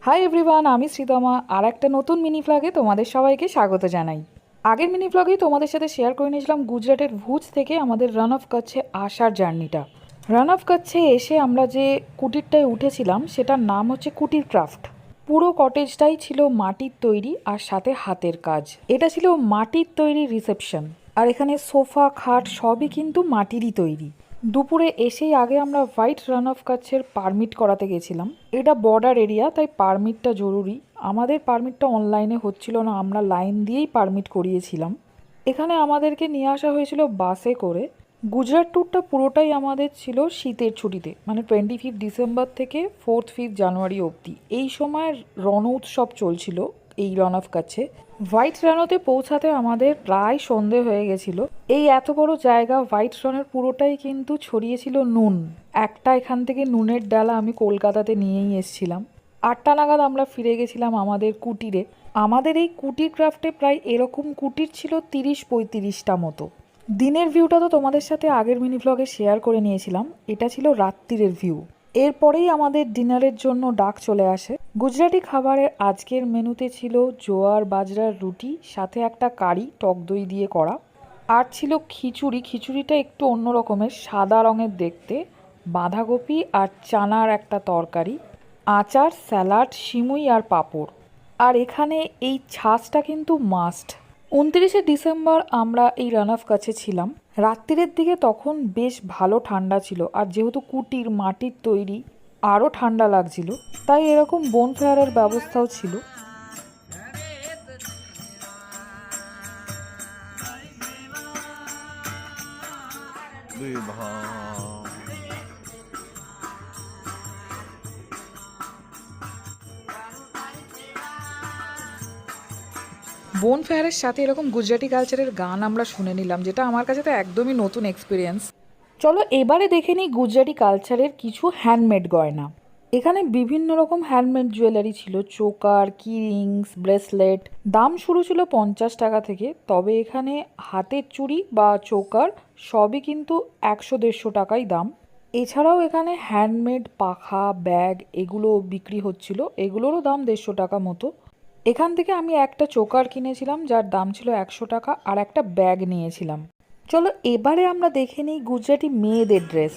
Hi everyone, আমি শ্রীতমা আর একটা নতুন মিনি ভ্লগে তোমাদের সবাইকে স্বাগত জানাই। আগের মিনি ভ্লগেই তোমাদের সাথে শেয়ার করে নিয়েছিলাম গুজরাটের ভুজ থেকে আমাদের রান অফ কচ্ছে আসার জার্নিটা। রান অফ কচ্ছে এসে আমরা যে কুটিরটায় উঠেছিলাম সেটার নাম হচ্ছে কুটির ক্রাফট। পুরো কটেজটাই ছিল মাটির তৈরি আর সাথে হাতের কাজ। এটা ছিল মাটির তৈরি রিসেপশন, আর এখানে সোফা খাট সবই কিন্তু মাটিরই তৈরি। দুপুরে এসেই আগে আমরা হোয়াইট রান অফ কচ্ছের পারমিট করাতে গেছিলাম। এটা বর্ডার এরিয়া, তাই পারমিটটা জরুরি। আমাদের পারমিটটা অনলাইনে হচ্ছিল না, আমরা লাইন দিয়েই পারমিট করিয়েছিলাম। এখানে আমাদেরকে নিয়ে আসা হয়েছিল বাসে করে। গুজরাট ট্যুরটা পুরোটাই আমাদের ছিল শীতের ছুটিতে, মানে 25 ডিসেম্বর থেকে 4 জানুয়ারি অবধি। এই সময় রণ উৎসব চলছিল এই রান অফ কচ্ছে। হোয়াইট রানোতে পৌঁছাতে আমাদের প্রায় সন্ধে হয়ে গেছিল। এই এত বড় জায়গা হোয়াইট রানের পুরোটাই কিন্তু ছড়িয়েছিল নুন। একটা এখান থেকে নুনের ডালা আমি কলকাতাতে নিয়েই এসেছিলাম। 8টা নাগাদ আমরা ফিরে গেছিলাম আমাদের কুটিরে। আমাদের এই কুটির ক্রাফটে প্রায় এরকম কুটির ছিল 30-35টা মতো। দিনের ভিউটা তো তোমাদের সাথে আগের মিনি ভ্লগে শেয়ার করে নিয়েছিলাম, এটা ছিল রাত্রিরের ভিউ। এরপরেই আমাদের ডিনারের জন্য ডাক চলে আসে। গুজরাটি খাবারের আজকের মেনুতে ছিল জোয়ার বাজরার রুটি, সাথে একটা কারি টক দই দিয়ে করা, আর ছিল খিচুড়ি। খিচুড়িটা একটু অন্য রকমের, সাদা রঙের দেখতে, বাঁধাকপি আর চানার একটা তরকারি, আচার, স্যালাড, সিমুই আর পাঁপড়। আর এখানে এই ছাঁচটা কিন্তু মাস্ট। 29 ডিসেম্বর আমরা এই রান অফ কাছে ছিলাম। রাত্রিরের দিকে তখন বেশ ভালো ঠান্ডা ছিল, আর যেহেতু কুটির মাটির তৈরি আরও ঠান্ডা লাগছিল, তাই এরকম বোনফায়ারের ব্যবস্থাও ছিল। বোনফায়ারের সাথে এরকম গুজরাটি কালচারের গান আমরা শুনে নিলাম, যেটা আমার কাছে তো একদমই নতুন এক্সপিরিয়েন্স। চলো এবারে দেখে নিই গুজরাটি কালচারের কিছু হ্যান্ডমেড গয়না। এখানে বিভিন্ন রকম হ্যান্ডমেড জুয়েলারি ছিল, চোকার, কি রিংস, ব্রেসলেট। দাম শুরু ছিল 50 টাকা থেকে, তবে এখানে হাতের চুড়ি বা চোকার সবই কিন্তু 100-150 টাকাই দাম। এছাড়াও এখানে হ্যান্ডমেড পাখা, ব্যাগ এগুলো বিক্রি হচ্ছিল, এগুলোরও দাম 150 টাকা মতো। এখান থেকে আমি একটা চোকার কিনেছিলাম যার দাম ছিল 100 টাকা, আর একটা ব্যাগ নিয়েছিলাম। চলো এবারে আমরা দেখে নিই গুজরাটি মেয়েদের ড্রেস।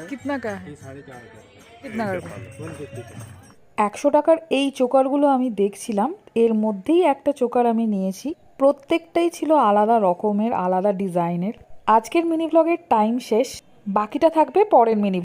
কিতনা কা হ্যায়? কিতনা কা? 100 টাকার এই চোকারগুলো আমি দেখছিলাম, এর মধ্যেই একটা চোকার আমি নিয়েছি। প্রত্যেকটাই ছিল আলাদা রকমের, আলাদা ডিজাইনের। আজকের মিনি ব্লগের টাইম শেষ, বাকিটা থাকবে পরের মিনি